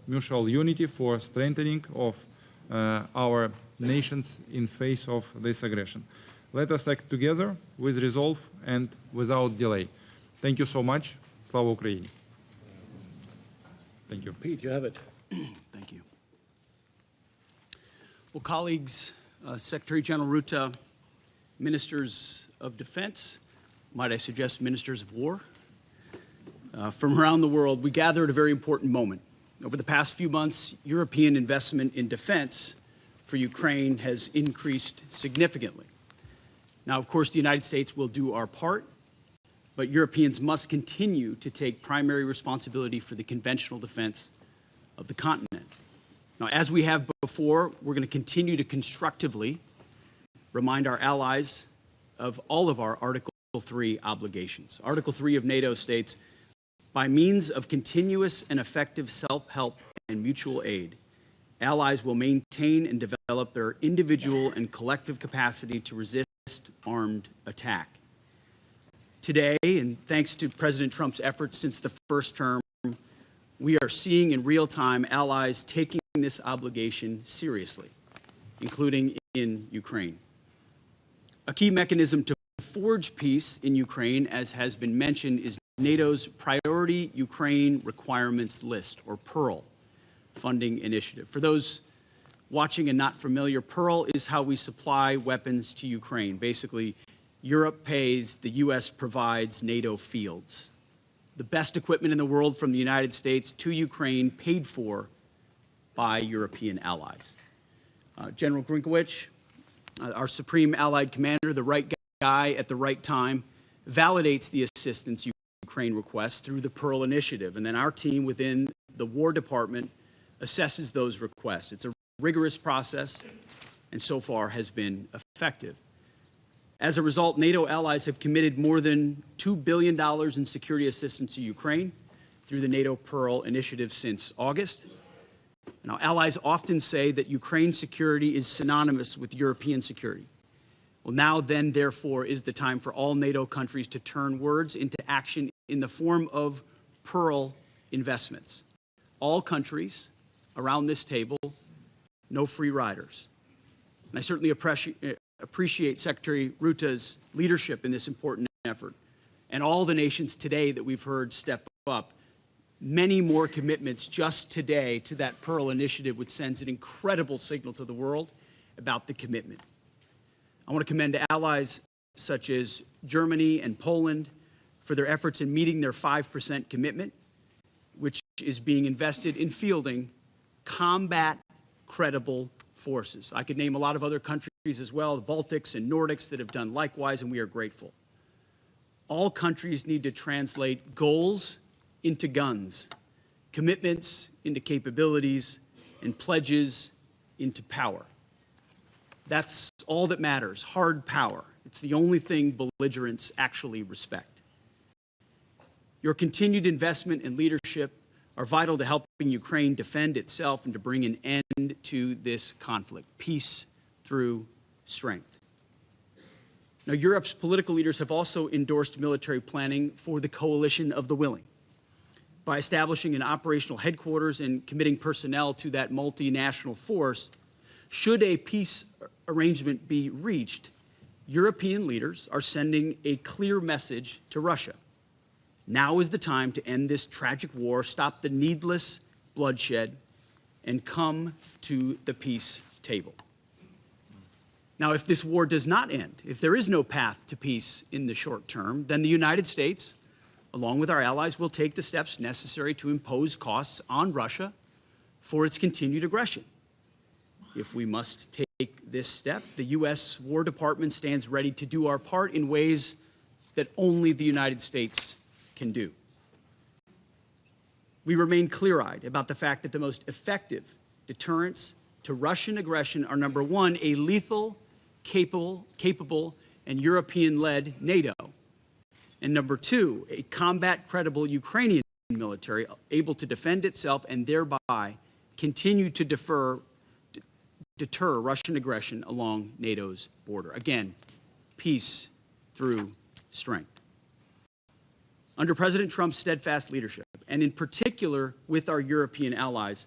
mutual unity, for strengthening of our nations in face of this aggression. Let us act together with resolve and without delay. Thank you so much. Slava Ukraini. Thank you. Pete, you have it. Thank you. Well, colleagues, Secretary General Rutte, ministers of defense, might I suggest ministers of war, from around the world, we gather at a very important moment. Over the past few months, European investment in defense for Ukraine has increased significantly. Now, of course, the United States will do our part, but Europeans must continue to take primary responsibility for the conventional defense of the continent. Now, as we have before, we're going to continue to constructively remind our allies of all of our Article 3 obligations. Article 3 of NATO states, by means of continuous and effective self-help and mutual aid, allies will maintain and develop their individual and collective capacity to resist armed attack. Today, and thanks to President Trump's efforts since the first term, we are seeing in real time allies taking this obligation seriously, including in Ukraine. A key mechanism to forge peace in Ukraine, as has been mentioned, is NATO's Priority Ukraine Requirements List, or PEARL, funding initiative. For those watching and not familiar, PEARL is how we supply weapons to Ukraine. Basically, Europe pays, the U.S. provides NATO fields. The best equipment in the world from the United States to Ukraine, paid for by European allies. General Grinkowicz, our Supreme Allied Commander, the right guy at the right time, validates the assistance Ukraine requests through the PEARL initiative. And then our team within the War Department assesses those requests. It's a rigorous process and so far has been effective. As a result, NATO allies have committed more than $2 billion in security assistance to Ukraine through the NATO PEARL initiative since August. Now, allies often say that Ukraine's security is synonymous with European security. Well, now then, therefore, is the time for all NATO countries to turn words into action in the form of PEARL investments. All countries around this table, no free riders. And I certainly appreciate Secretary Rutte's leadership in this important effort, and all the nations today that we've heard step up. Many more commitments just today to that PEARL initiative, which sends an incredible signal to the world about the commitment. I want to commend allies such as Germany and Poland for their efforts in meeting their 5% commitment, which is being invested in fielding combat-credible forces. I could name a lot of other countries as well, the Baltics and Nordics, that have done likewise, and we are grateful. All countries need to translate goals into guns, commitments into capabilities, and pledges into power. That's all that matters, hard power. It's the only thing belligerents actually respect. Your continued investment and leadership are vital to helping Ukraine defend itself and to bring an end to this conflict. Peace through strength. Now, Europe's political leaders have also endorsed military planning for the coalition of the willing. By establishing an operational headquarters and committing personnel to that multinational force, should a peace arrangement be reached, European leaders are sending a clear message to Russia. Now is the time to end this tragic war, stop the needless bloodshed, and come to the peace table. Now, if this war does not end, if there is no path to peace in the short term, then the United States, along with our allies, will take the steps necessary to impose costs on Russia for its continued aggression. If we must take this step, the U.S. War Department stands ready to do our part in ways that only the United States can do. We remain clear-eyed about the fact that the most effective deterrents to Russian aggression are, number one, a lethal, capable, and European-led NATO, and number two, a combat-credible Ukrainian military able to defend itself and thereby continue to deter Russian aggression along NATO's border. Again, peace through strength. Under President Trump's steadfast leadership, and in particular with our European allies,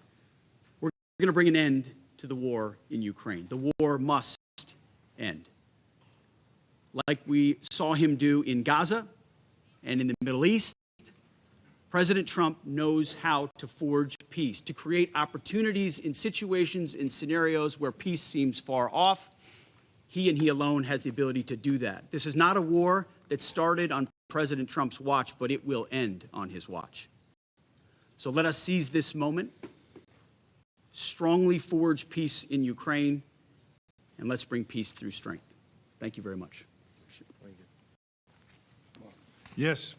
going to bring an end to the war in Ukraine. The war must end. Like we saw him do in Gaza and in the Middle East, President Trump knows how to forge peace, to create opportunities in situations, in scenarios where peace seems far off. He and he alone has the ability to do that. This is not a war that started on President Trump's watch, but it will end on his watch. So let us seize this moment, strongly forge peace in Ukraine, and let's bring peace through strength. Thank you very much. Yes,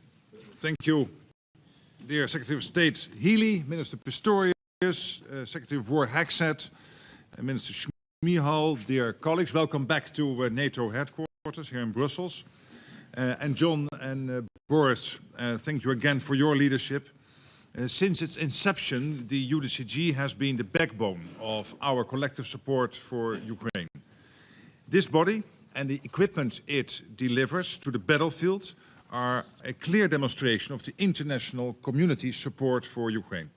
thank you, dear Secretary of State Healy, Minister Pistorius, Secretary of War Hagseth, Minister Schmihal, dear colleagues. Welcome back to NATO headquarters here in Brussels. And John and Boris, thank you again for your leadership. Since its inception, the UDCG has been the backbone of our collective support for Ukraine. This body and the equipment it delivers to the battlefield are a clear demonstration of the international community's support for Ukraine.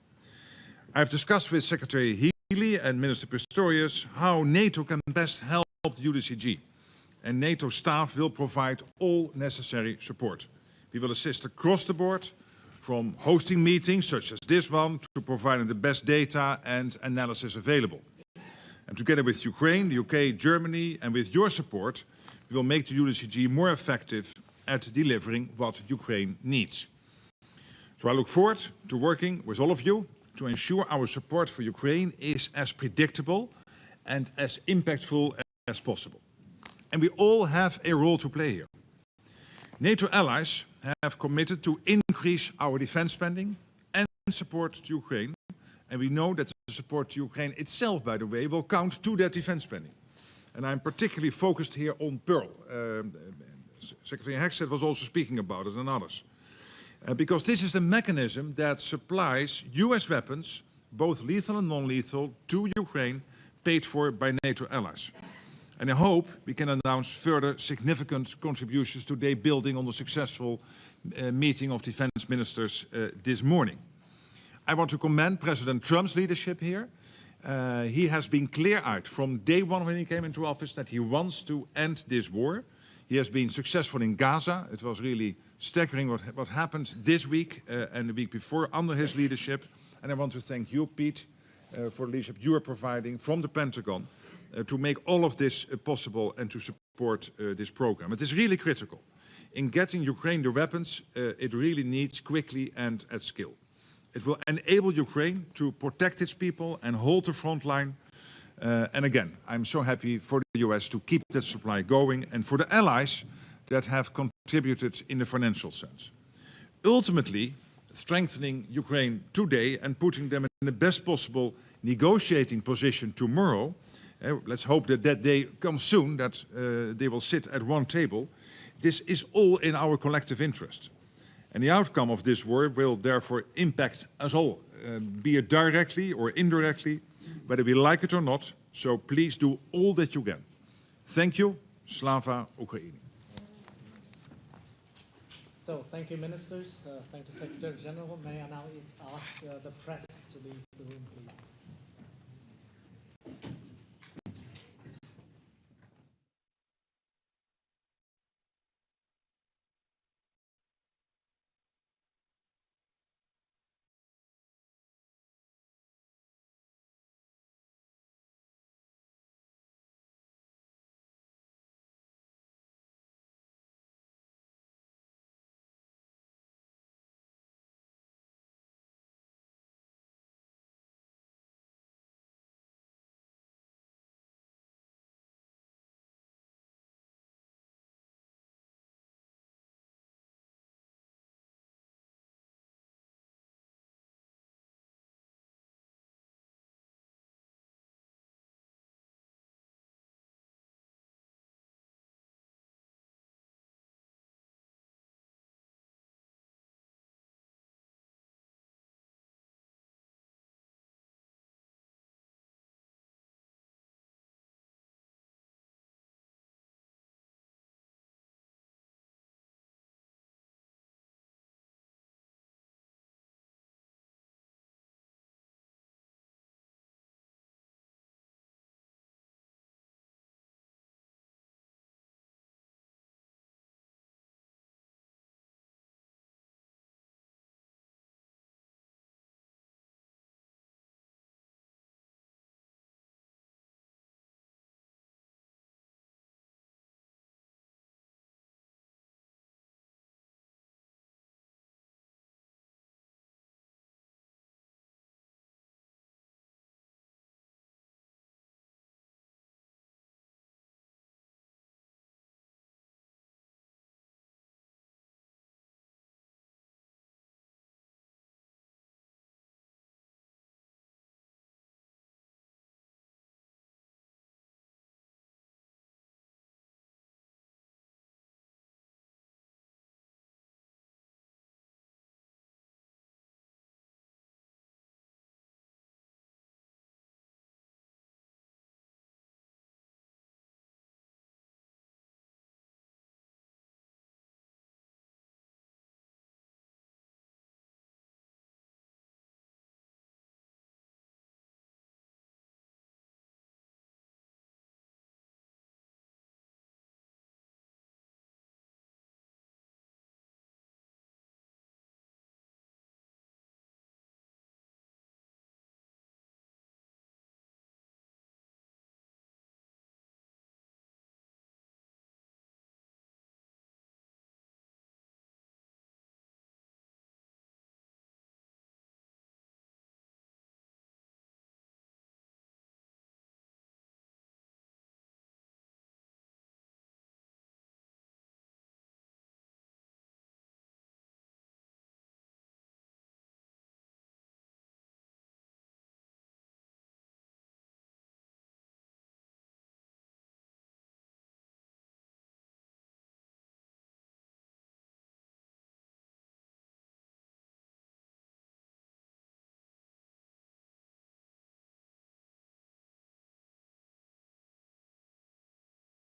I've discussed with Secretary Healy and Minister Pistorius how NATO can best help the UDCG, and NATO staff will provide all necessary support. We will assist across the board, from hosting meetings such as this one to providing the best data and analysis available. And together with Ukraine, the UK, Germany, and with your support, we will make the UDCG more effective at delivering what Ukraine needs. So I look forward to working with all of you to ensure our support for Ukraine is as predictable and as impactful as possible. And we all have a role to play here. NATO allies have committed to increase our defense spending and support to Ukraine. And we know that the support to Ukraine itself, by the way, will count to that defense spending. And I'm particularly focused here on Pearl. Secretary Hagseth was also speaking about it, and others. Because this is the mechanism that supplies US weapons, both lethal and non-lethal, to Ukraine, paid for by NATO allies. And I hope we can announce further significant contributions today, building on the successful meeting of defense ministers this morning. I want to commend President Trump's leadership here. He has been clear-eyed from day one when he came into office that he wants to end this war. He has been successful in Gaza. It was really staggering what happened this week and the week before under his leadership. And I want to thank you, Pete, for the leadership you are providing from the Pentagon to make all of this possible and to support this program. It is really critical. In getting Ukraine the weapons, it really needs quickly and at scale. It will enable Ukraine to protect its people and hold the front line. And again, I'm so happy for the US to keep that supply going and for the allies that have contributed in the financial sense. Ultimately, strengthening Ukraine today and putting them in the best possible negotiating position tomorrow, let's hope that that day comes soon, that they will sit at one table. This is all in our collective interest. And the outcome of this war will therefore impact us all, be it directly or indirectly, whether we like it or not. So please do all that you can. Thank you. Slava Ukraini. So thank you, ministers. Thank you, Secretary General. May I now ask the press to leave the room, please.